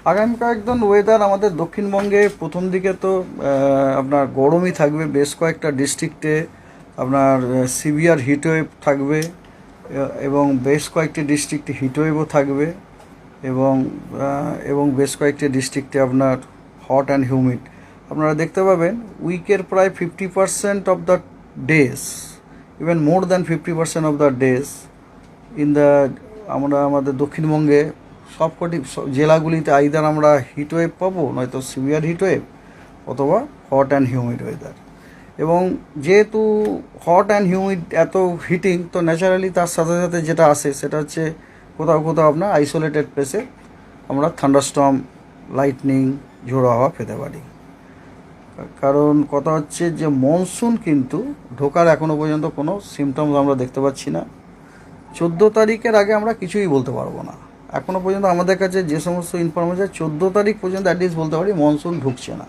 আগামী কয়েকদিন ওয়েদার আমাদের দক্ষিণবঙ্গে প্রথম দিকে তো আপনার গরমই থাকবে, বেশ কয়েকটা ডিস্ট্রিক্টে আপনার সিভিয়ার হিটওয়েভ থাকবে এবং বেশ কয়েকটি ডিস্ট্রিক্টে হিটওয়েভও থাকবে এবং এবং বেশ কয়েকটি ডিস্ট্রিক্টে আপনার হট অ্যান্ড হিউমিড। আপনারা দেখতে পাবেন উইকের প্রায় 50% of the days, even more than 50% of the days in the আমরা আমাদের দক্ষিণবঙ্গে সবকটি জেলাগুলিতে আইদার আমরা হিটওয়েভ পাবো, নয়তো সিভিয়ার হিটওয়েভ অথবা হট অ্যান্ড হিউমিড ওয়েদার। এবং যেহেতু হট অ্যান্ড হিউমিড এত হিটিং, তো ন্যাচারালি তার সাথে সাথে যেটা আসে সেটা হচ্ছে কোথাও কোথাও আপনার আইসোলেটেড প্লেসে আমরা থান্ডারস্টর্ম, লাইটনিং, ঝোড়ো হাওয়া পেতে পারি। কারণ কথা হচ্ছে যে মনসুন কিন্তু ঢোকার এখনও পর্যন্ত কোনো সিমটমস আমরা দেখতে পাচ্ছি না। 14 তারিখের আগে আমরা কিছুই বলতে পারবো না। এখনও পর্যন্ত আমাদের কাছে যে সমস্ত ইনফরমেশন, 14 তারিখ পর্যন্ত অ্যাটলিস্ট বলতে পারি মনসুন ঢুকছে না।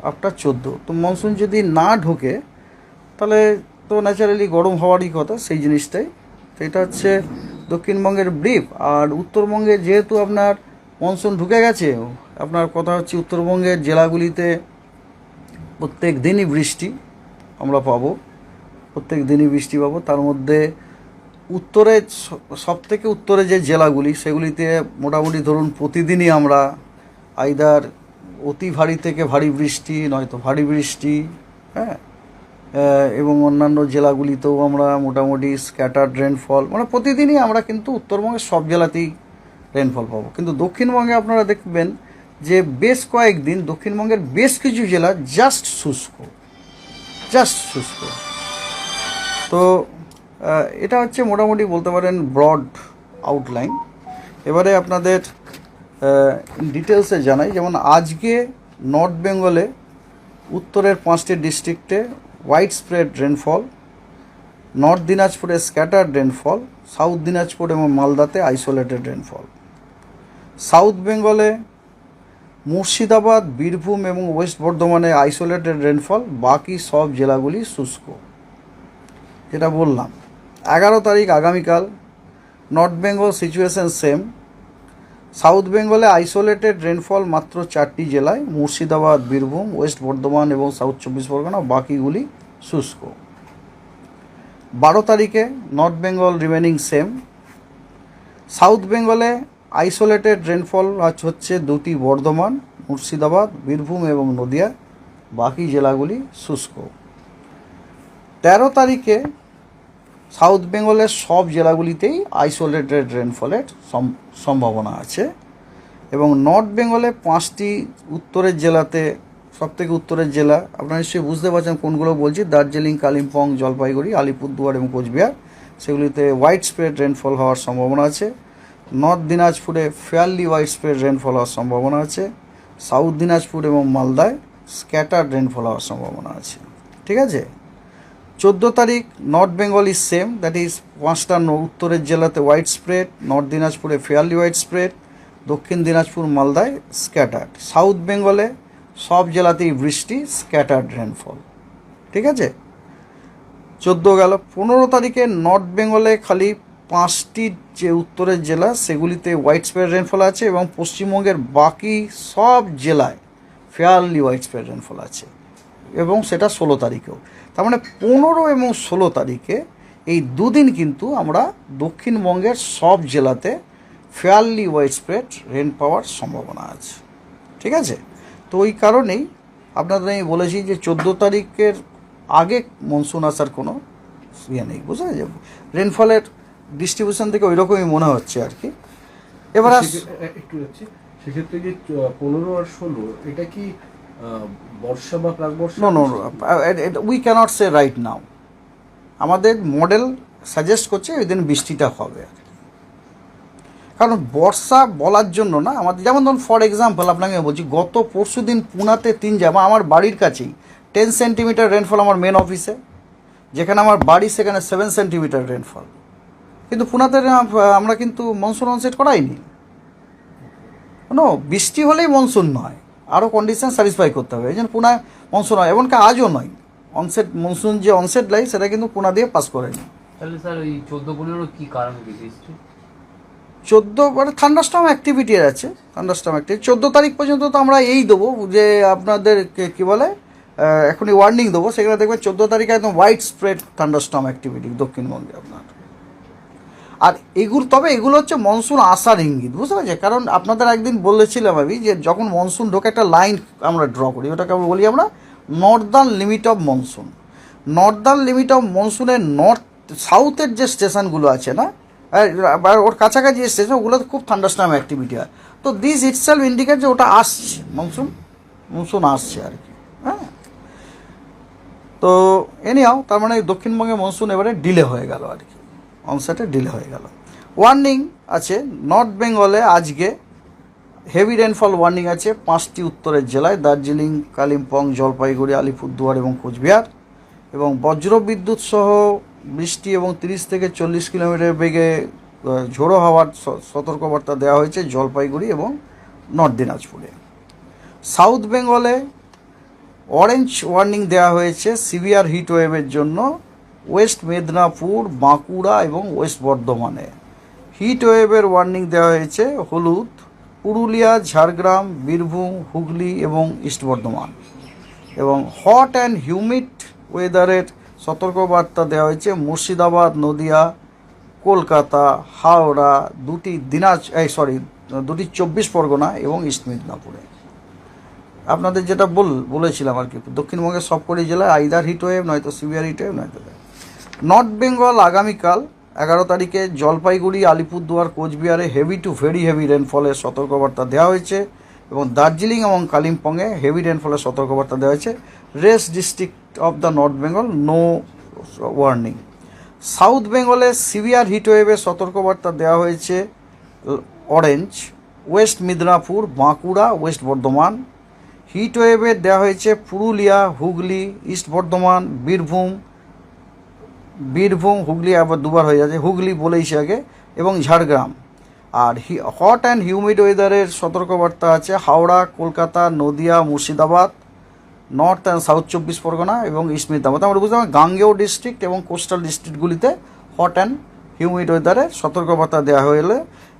আফটার 14 তো মনসুন যদি না ঢোকে তাহলে তো ন্যাচারালি গরম হওয়ারই কথা, সেই জিনিসটাই। তো এটা হচ্ছে দক্ষিণবঙ্গের ব্রিফ। আর উত্তরবঙ্গে যেহেতু আপনার মনসুন ঢুকে গেছে, আপনার কথা হচ্ছে উত্তরবঙ্গের জেলাগুলিতে প্রত্যেক দিনই বৃষ্টি আমরা পাবো, প্রত্যেক দিনই বৃষ্টি পাবো। তার মধ্যে উত্তরে সবথেকে উত্তরে যে জেলাগুলি সেগুলিতে মোটামুটি ধরুন প্রতিদিনই আমরা আইদার অতি ভারী থেকে ভারী বৃষ্টি, নয়তো ভারী বৃষ্টি, হ্যাঁ, এবং অন্যান্য জেলাগুলিতেও আমরা মোটামুটি স্ক্যাটার্ড রেনফল, মানে প্রতিদিনই আমরা কিন্তু উত্তরবঙ্গের সব জেলাতেই রেনফল পাবো। কিন্তু দক্ষিণবঙ্গে আপনারা দেখবেন যে বেশ কয়েকদিন দক্ষিণবঙ্গের বেশ কিছু জেলা জাস্ট শুষ্ক। তো এটা হচ্ছে মোটামুটি বলতে পারেন ব্রড আউটলাইন। এবারে আপনাদের ডিটেলসে জানাই। যেমন আজকে নর্থ বেঙ্গলে উত্তরের 5টি ডিস্ট্রিক্টে ওয়াইড স্প্রেড রেনফল, নর্থ দিনাজপুরে স্ক্যাটার্ড রেনফল, সাউথ দিনাজপুর এবং মালদাতে আইসোলেটেড রেনফল। সাউথ বেঙ্গলে মুর্শিদাবাদ, বীরভূম এবং ওয়েস্ট বর্ধমানে আইসোলেটেড রেনফল, বাকি সব জেলাগুলি শুষ্ক। যেটা বললাম 11 তারিখ আগামীকাল north Bengal situation same. South বেঙ্গলে আইসোলেটেড রেনফল মাত্র 4টি জেলায়, মুর্শিদাবাদ, বীরভূম, ওয়েস্ট বর্ধমান এবং সাউথ 24 পরগনা, বাকিগুলি শুষ্ক। 12 তারিখে north Bengal remaining same. South বেঙ্গলে আইসোলেটেড রেনফল হচ্ছে 2টি বর্ধমান, মুর্শিদাবাদ, বীরভূম এবং নদিয়া, বাকি জেলাগুলি শুষ্ক। 13 তারিখে সাউথ বেঙ্গলের সব জেলাগুলিতেই আইসোলেটেড রেনফলের সম্ভাবনা আছে এবং নর্থ বেঙ্গলে 5টি উত্তরের জেলাতে, সবথেকে উত্তরের জেলা আপনারা নিশ্চয়ই বুঝতে পারছেন কোনগুলো বলছি, দার্জিলিং, কালিম্পং, জলপাইগুড়ি, আলিপুরদুয়ার এবং কোচবিহার, সেগুলিতে ওয়াইড স্প্রেড রেনফল হওয়ার সম্ভাবনা আছে। নর্থ দিনাজপুরে ফেয়ারলি ওয়াইড স্প্রেড রেনফল হওয়ার সম্ভাবনা আছে। সাউথ দিনাজপুর এবং মালদায় স্ক্যাটার্ড রেনফল হওয়ার সম্ভাবনা আছে। ঠিক আছে। 14 তারিখ north Bengal is same, that is 5টা উত্তরের জেলাতে ওয়াইড স্প্রেড, নর্থ দিনাজপুরে ফেয়ারলি ওয়াইড স্প্রেড, দক্ষিণ দিনাজপুর, মালদায় স্ক্যাটার্ড। সাউথ বেঙ্গলে সব জেলাতেই বৃষ্টি, স্ক্যাটার্ড রেনফল। ঠিক আছে। 14 গেল। 15 তারিখে নর্থ বেঙ্গলে খালি 5টি যে উত্তরের জেলা সেগুলিতে হোয়াইট স্প্রেড রেনফল আছে এবং পশ্চিমবঙ্গের বাকি সব জেলায় ফেয়ারলি হোয়াইট স্প্রেড রেনফল আছে এবং সেটা 16 তারিখেও। তার মানে 15 এবং 16 তারিখে এই দুদিন কিন্তু আমরা দক্ষিণবঙ্গের সব জেলাতে ফেয়ারলি হোয়াইট স্প্রেড রেন পাওয়ার সম্ভাবনা আছে। ঠিক আছে। তো ওই কারণেই আপনাদের আমি বলেছি যে 14 তারিখের আগে মনসুন আসার কোনো ইয়ে নেই, বুঝা যায়। রেনফলের ডিস্ট্রিবিউশন থেকে ওই রকমই মনে হচ্ছে আর কি। এবার একটু যাচ্ছি, সেক্ষেত্রে যে 15 আর 16 এটা কি বর্ষা বা প্রাক বর্ষা? No, we cannot say right now. আমাদের মডেল সাজেস্ট করছে ওই দিন বৃষ্টিটা হবে আর কি। কারণ বর্ষা বলার জন্য না, আমাদের যেমন ধরুন ফর এক্সাম্পল আপনাকে বলছি, গত পরশু দিন পুনাতে 3 জামা আমার বাড়ির কাছেই 10 সেন্টিমিটার রেনফল আমার মেন অফিসে, যেখানে আমার বাড়ি সেখানে 7 সেন্টিমিটার রেনফল। কিন্তু পুনাতে আমরা কিন্তু মনসুন অনসেট করাইনি। বৃষ্টি হলেই মনসুন নয়, আরও কন্ডিশন স্যাটিসফাই করতে হবে। এই জন্য পুনায় মনসুন হয়, এমনকি আজও নয়। অনসেট মনসুন যে অনসেট লাই সেটা কিন্তু পুনা দিয়ে পাস করেনি। তাহলে স্যার ওই 14-15 কি কারণ কি বৃষ্টি? মানে থান্ডারস্টর্ম অ্যাক্টিভিটি আছে, থান্ডারস্টর্ম অ্যাক্টিভিটি 14 তারিখ পর্যন্ত তো আমরা এই দেবো যে আপনাদের কী বলে এখনই ওয়ার্নিং দেবো, সেখানে দেখবেন 14 তারিখে একদম হোয়াইট স্প্রেড থান্ডারস্টর্ম অ্যাক্টিভিটি দক্ষিণবঙ্গে আপনার। আর এগুলো হচ্ছে মনসুন আসার ইঙ্গিত, বুঝতে পারছি। কারণ আপনাদের একদিন বলেছিলাম আমি যে যখন মনসুন ঢোকে একটা লাইন আমরা ড্র করি, ওটাকে আমরা বলি আমরা northern limit of monsoon. Northern limit of মনসুনের সাউথের যে স্টেশনগুলো আছে না, ওর কাছাকাছি যে স্টেশন, ওগুলোতে খুব থান্ডারস্টর্ম অ্যাক্টিভিটি হয়। তো দিস ইটসেলফ ইন্ডিকেট যে ওটা আসছে, মনসুন আসছে আর কি। হ্যাঁ, তো এনিহাও তার মানে দক্ষিণবঙ্গে মনসুন এবারে ডিলে হয়ে গেল আর কি, অনসেটে ডিলে হয়ে গেল। ওয়ার্নিং আছে নর্থ বেঙ্গলে আজকে হেভি রেনফল ওয়ার্নিং আছে 5টি উত্তরের জেলায়, দার্জিলিং, কালিম্পং, জলপাইগুড়ি, আলিপুরদুয়ার এবং কোচবিহার। এবং বজ্রবিদ্যুৎ সহ বৃষ্টি এবং 30 থেকে 40 কিলোমিটার বেগে ঝোড়ো হওয়ার সতর্কবার্তা দেওয়া হয়েছে জলপাইগুড়ি এবং নর্থ দিনাজপুরে। সাউথ বেঙ্গলে অরেঞ্জ ওয়ার্নিং দেওয়া হয়েছে সিভিয়ার হিট ওয়েভের জন্য ওয়েস্ট মেদিনীপুর, বাঁকুড়া এবং ওয়েস্ট বর্ধমানে। হিট ওয়েভের ওয়ার্নিং দেওয়া হয়েছে হলুদ পুরুলিয়া, ঝাড়গ্রাম, বীরভূম, হুগলি এবং ইস্ট বর্ধমান। এবং হট অ্যান্ড হিউমিড ওয়েদারের সতর্কবার্তা দেওয়া হয়েছে মুর্শিদাবাদ, নদিয়া, কলকাতা, হাওড়া, দুটি 24 পরগনা এবং ইস্ট মেদিনীপুরে। আপনাদের যেটা বলেছিলাম আর কি, দক্ষিণবঙ্গের সবকটি জেলায় আইদার হিট ওয়েভ, নয়তো সিভিয়ার হিট ওয়েভ, নয়তো। নর্থ বেঙ্গল আগামীকাল 11 তারিখে জলপাইগুড়ি, আলিপুরদুয়ার, কোচবিহারে হেভি টু ভেরি হেভি রেনফলের সতর্কবার্তা দেওয়া হয়েছে। এবং দার্জিলিং এবং কালিম্পংয়ে হেভি রেনফলের সতর্কবার্তা দেওয়া হয়েছে। Rest district of the North Bengal no warning. South বেঙ্গলে সিভিয়ার হিট ওয়েভের সতর্কবার্তা দেওয়া হয়েছে orange west Medinipur, Bankura, west Bardhaman. Heat ওয়েভের দেওয়া হয়েছে পুরুলিয়া, হুগলি, ইস্ট বর্ধমান, বীরভূম, হুগলি আবার দুবার হয়ে যাচ্ছে, হুগলি বলেইছে আগে, এবং ঝাড়গ্রাম। আর হট অ্যান্ড হিউমিড ওয়েদারের সতর্কবার্তা আছে Howrah, Kolkata, Nadia, Murshidabad, North and South 24 Pargana এবং ইস্ট মেদিনীপুর। আমরা বুঝতে পারি গাঙ্গেয় ডিস্ট্রিক্ট এবং কোস্টাল ডিস্ট্রিক্টগুলিতে হট অ্যান্ড হিউমিড ওয়েদারের সতর্কবার্তা দেওয়া হলে,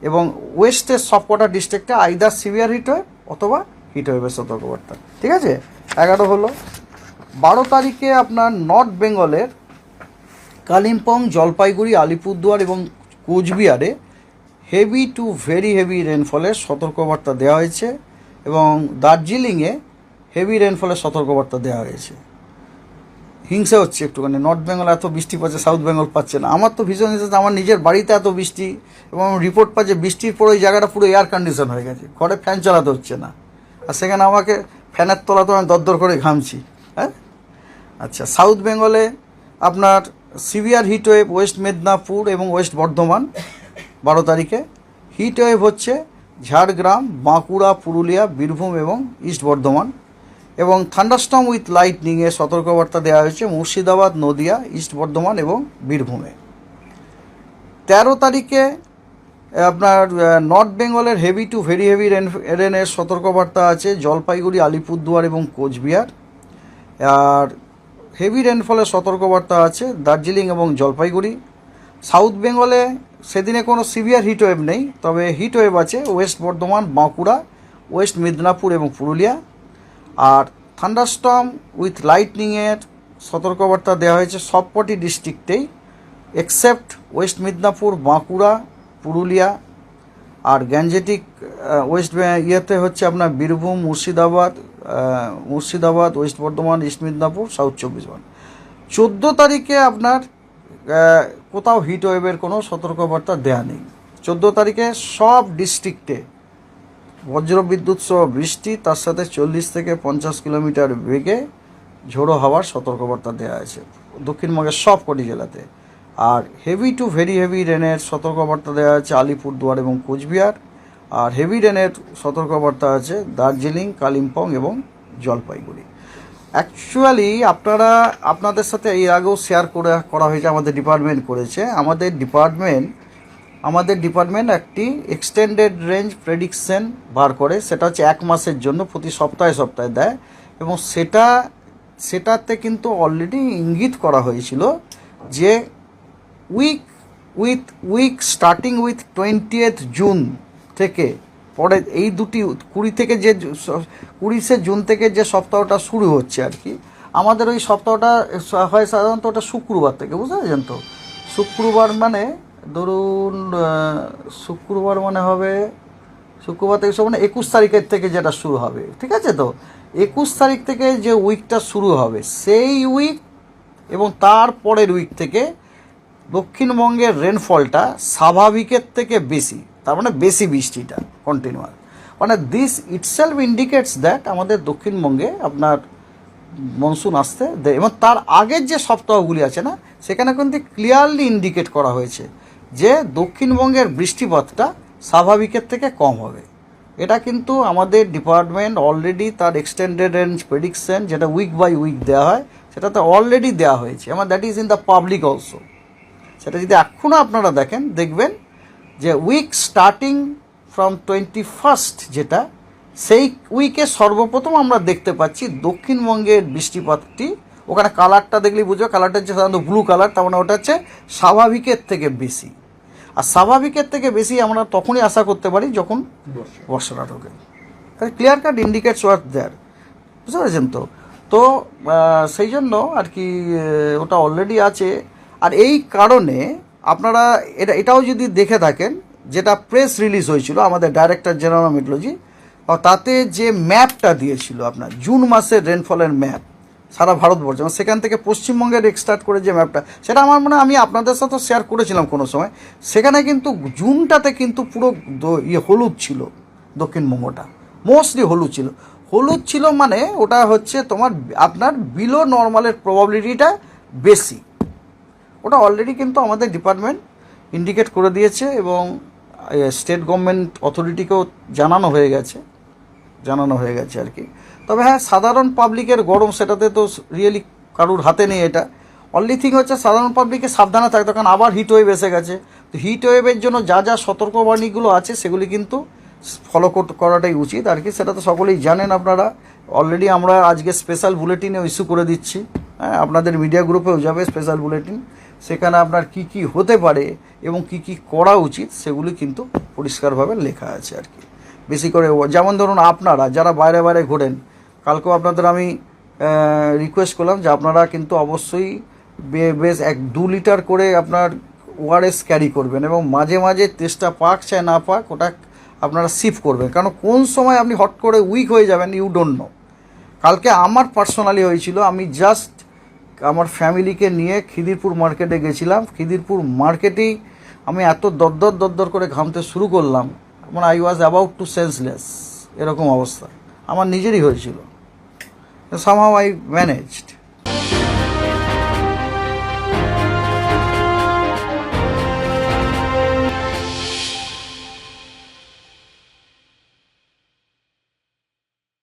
এবং ওয়েস্টের সবকটা ডিস্ট্রিক্টে আইদার সিভিয়ার হিট ওয়েভ অথবা হিট ওয়েভের সতর্কবার্তা। ঠিক আছে, 11 হলো। 12 তারিখে আপনার নর্থ বেঙ্গলের কালিম্পং, জলপাইগুড়ি, আলিপুরদুয়ার এবং কোচবিহারে হেভি টু ভেরি হেভি রেনফলের সতর্কবার্তা দেওয়া হয়েছে। এবং দার্জিলিংয়ে হেভি রেনফলের সতর্কবার্তা দেওয়া হয়েছে। হিংসা হচ্ছে একটুখানি, নর্থ বেঙ্গল এত বৃষ্টি পাচ্ছে, সাউথ বেঙ্গল পাচ্ছে না। আমার তো ভীষণ হিংসা, আমার নিজের বাড়িতে এত বৃষ্টি এবং রিপোর্ট পাচ্ছে বৃষ্টির পরে ওই জায়গাটা পুরো এয়ার কন্ডিশন হয়ে গেছে, ঘরে ফ্যান চালাতে হচ্ছে না। আর সেখানে আমাকে ফ্যানের তলাতে আমি দরদর করে ঘামছি। হ্যাঁ, আচ্ছা। সাউথ বেঙ্গলে আপনার severe heat wave West Medinipur এবং ওয়েস্ট বর্ধমান 12 তারিখে। হিট ওয়েভ হচ্ছে ঝাড়গ্রাম, বাঁকুড়া, পুরুলিয়া, বীরভূম এবং ইস্ট বর্ধমান। এবং থান্ডারস্টর্ম উইথ লাইটনিংয়ের সতর্কবার্তা দেওয়া হয়েছে মুর্শিদাবাদ, নদিয়া, ইস্ট বর্ধমান এবং বীরভূমে। 13 তারিখে আপনার নর্থ বেঙ্গলের হেভি টু ভেরি হেভি রেনের সতর্কবার্তা আছে জলপাইগুড়ি, আলিপুরদুয়ার এবং কোচবিহার। আর হেভি রেনফলের সতর্কবার্তা আছে দার্জিলিং এবং জলপাইগুড়ি। সাউথ বেঙ্গলে সেদিনে কোনো সিভিয়ার হিট ওয়েভ নেই, তবে হিট ওয়েভ আছে ওয়েস্ট বর্ধমান, বাঁকুড়া, ওয়েস্ট মেদিনীপুর এবং পুরুলিয়া। আর থান্ডারস্টর্ম উইথ লাইটনিংয়ের সতর্কবার্তা দেওয়া হয়েছে সবকটি ডিস্ট্রিক্টেই এক্সেপ্ট ওয়েস্ট মেদিনীপুর, বাঁকুড়া, পুরুলিয়া। আর গ্যাঞ্জেটিক ওয়েস্ট ইয়েতে হচ্ছে আপনার Birbhum, Murshidabad, West Bardhaman, east Medinipur, south 24 Pargana. 14 তারিখে আপনার কোথাও হিট ওয়েভের কোনো সতর্কবার্তা দেওয়া নেই। 14 তারিখে সব ডিস্ট্রিক্টে বজ্রবিদ্যুৎ সহ বৃষ্টি, তার সাথে 40 থেকে 50 কিলোমিটার বেগে ঝোড়ো হওয়ার সতর্কবার্তা দেওয়া আছে দক্ষিণবঙ্গের সব কটি জেলাতে। আর হেভি টু ভেরি হেভি রেনের সতর্কবার্তা দেওয়া আছে আলিপুরদুয়ার এবং কোচবিহার। আর হেভি রেনের সতর্কবার্তা আছে দার্জিলিং, কালিম্পং এবং জলপাইগুড়ি। অ্যাকচুয়ালি আপনাদের সাথে এর আগেও শেয়ার করা হয়েছে, আমাদের ডিপার্টমেন্ট করেছে। আমাদের ডিপার্টমেন্ট একটি এক্সটেন্ডেড রেঞ্জ প্রেডিকশন বার করে, সেটা হচ্ছে 1 মাসের জন্য প্রতি সপ্তাহে দেয়। এবং সেটাতে কিন্তু অলরেডি ইঙ্গিত করা হয়েছিল যে week week starting with 20th June থেকে পরে এই দুটি 20 জুন থেকে যে সপ্তাহটা শুরু হচ্ছে আর কি, আমাদের ওই সপ্তাহটা হয় সাধারণত ওটা শুক্রবার থেকে, বুঝতে পারছেন তো? শুক্রবার মানে ধরুন শুক্রবার মানে হবে শুক্রবার থেকে সব মানে 21 তারিখের থেকে যেটা শুরু হবে, ঠিক আছে তো? 21 তারিখ থেকে যে উইকটা শুরু হবে সেই উইক এবং তার পরের উইক থেকে দক্ষিণবঙ্গের রেনফলটা স্বাভাবিকের থেকে বেশি, তার মানে বেশি বৃষ্টিটা কন্টিনিউয়াস, মানে দিস ইটসেলফ ইন্ডিকেটস দ্যাট আমাদের দক্ষিণবঙ্গে আপনার মনসুন আসতে দেয়। এবং তার আগের যে সপ্তাহগুলি আছে না, সেখানে কিন্তু ক্লিয়ারলি ইন্ডিকেট করা হয়েছে যে দক্ষিণবঙ্গের বৃষ্টিপাতটা স্বাভাবিকের থেকে কম হবে। এটা কিন্তু আমাদের ডিপার্টমেন্ট অলরেডি তার এক্সটেন্ডেড রেঞ্জ প্রেডিকশন যেটা উইক বাই উইক দেওয়া হয় সেটাতে অলরেডি দেওয়া হয়েছে, এবং that is in the public also. সেটা যদি এখনও আপনারা দেখবেন যে উইক স্টার্টিং ফ্রম 21 যেটা, সেই উইকে সর্বপ্রথম আমরা দেখতে পাচ্ছি দক্ষিণবঙ্গের বৃষ্টিপাতটি, ওখানে কালারটা দেখলেই বুঝো, কালারটা হচ্ছে সাধারণত ব্লু কালার, তার মানে ওটা হচ্ছে স্বাভাবিকের থেকে বেশি। আর স্বাভাবিকের থেকে বেশি আমরা তখনই আশা করতে পারি যখন বর্ষাটা ঢোকে। তাহলে ক্লিয়ার কাট ইন্ডিকেটস ওয়ার্থ দেয়ার, বুঝতে পেরেছেন তো? তো সেই জন্য আর কি ওটা অলরেডি আছে। আর এই কারণে আপনারা এটাও যদি দেখে থাকেন, যেটা প্রেস রিলিজ হয়েছিল আমাদের ডাইরেক্টর জেনারেল মেট্রোলজি, তাতে যে ম্যাপটা দিয়েছিল আপনার জুন মাসের রেনফলের ম্যাপ সারা ভারতবর্ষ, এবং সেখান থেকে পশ্চিমবঙ্গের এক্সট্রাক্ট করে যে ম্যাপটা, সেটা আমার মনে হয় আমি আপনাদের সাথে শেয়ার করেছিলাম কোনো সময়। সেখানে কিন্তু জুনটাতে কিন্তু পুরো হলুদ ছিল, দক্ষিণবঙ্গটা মোস্টলি হলুদ ছিল মানে ওটা হচ্ছে তোমার আপনার বিলো নর্মালের প্রবাবিলিটিটা বেশি। ওটা অলরেডি কিন্তু আমাদের ডিপার্টমেন্ট ইন্ডিকেট করে দিয়েছে, এবং স্টেট গভর্নমেন্ট অথরিটিকেও জানানো হয়ে গেছে আর কি। তবে হ্যাঁ, সাধারণ পাবলিকের গরম সেটাতে তো রিয়েলি কারুর হাতে নেই। এটা অনলি থিং হচ্ছে সাধারণ পাবলিকে সাবধানে থাকতে, কারণ আবার হিট ওয়েভ এসে গেছে। তো হিট ওয়েভের জন্য যা যা সতর্কবাণীগুলো আছে সেগুলি কিন্তু ফলো করাটাই উচিত আর কি। সেটা তো সকলেই জানেন আপনারা। অলরেডি আমরা আজকে স্পেশাল বুলেটিনে ইস্যু করে দিচ্ছি, হ্যাঁ, আপনাদের মিডিয়া গ্রুপেও যাবে স্পেশাল বুলেটিন। সেখানে আপনার কি কি হতে পারে এবং কি কি করা উচিত সেগুলি কিন্তু পরিষ্কারভাবে লেখা আছে আর কি। বেশি করে যেমন ধরুন আপনারা যারা বাইরে বাইরে ঘোরেন, কালকেও আপনাদের আমি রিকোয়েস্ট করলাম যে আপনারা কিন্তু অবশ্যই বেশ 1-2 লিটার করে আপনার ওআরএস ক্যারি করবেন, এবং মাঝে মাঝে তেষ্টা পাক চাই না পাক ওটা আপনারা সিপ করবেন, কারণ কোন সময় আপনি হট করে উইক হয়ে যাবেন ইউ ডোন্ট নো। কালকে আমার পার্সোনালি হয়েছিল, আমি জাস্ট আমার ফ্যামিলিকে নিয়ে খিদিরপুর মার্কেটে গেছিলাম। খিদিরপুর মার্কেটেই আমি এত দরদর করে ঘামতে শুরু করলাম, মানে I was about to senseless, এরকম অবস্থা আমার নিজেরই হয়েছিল। Somehow I managed.